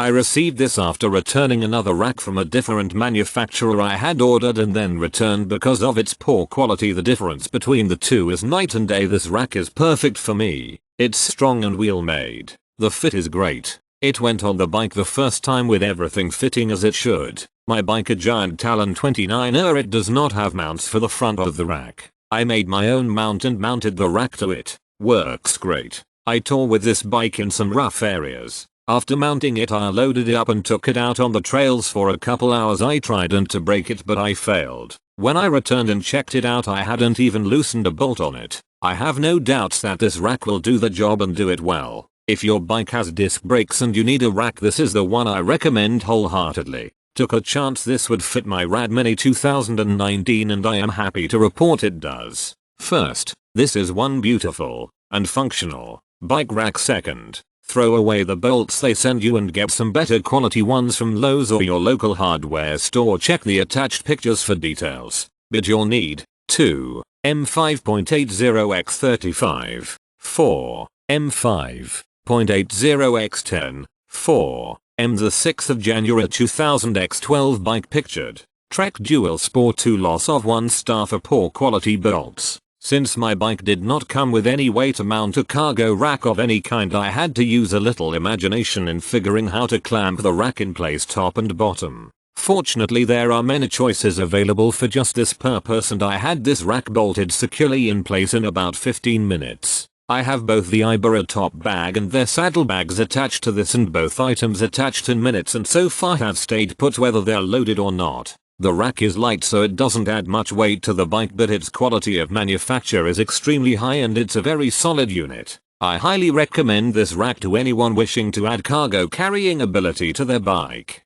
I received this after returning another rack from a different manufacturer I had ordered and then returned because of its poor quality. The difference between the two is night and day. This rack is perfect for me. It's strong and wheel made. The fit is great. It went on the bike the first time with everything fitting as it should. My bike, a giant Talon 29er, it does not have mounts for the front of the rack. I made my own mount and mounted the rack to it. Works great. I tore with this bike in some rough areas. After mounting it, I loaded it up and took it out on the trails for a couple hours. I tried to brake it, but I failed. When I returned and checked it out, I hadn't even loosened a bolt on it. I have no doubts that this rack will do the job and do it well. If your bike has disc brakes and you need a rack, this is the one I recommend wholeheartedly. Took a chance this would fit my Rad Mini 2019 and I am happy to report it does. First, this is one beautiful and functional bike rack. Second, throw away the bolts they send you and get some better quality ones from Lowe's or your local hardware store. Check the attached pictures for details. But you'll need 2 M5.80x35, 4 M5.80x10, 4 M. The 6th of January 2000 x12 bike pictured. Trek Dual Sport 2. Loss of 1 star for poor quality bolts. Since my bike did not come with any way to mount a cargo rack of any kind, I had to use a little imagination in figuring how to clamp the rack in place top and bottom. Fortunately, there are many choices available for just this purpose and I had this rack bolted securely in place in about 15 minutes. I have both the Ibera top bag and their saddlebags attached to this, and both items attached in minutes and so far have stayed put whether they're loaded or not. The rack is light so it doesn't add much weight to the bike, but its quality of manufacture is extremely high and it's a very solid unit. I highly recommend this rack to anyone wishing to add cargo carrying ability to their bike.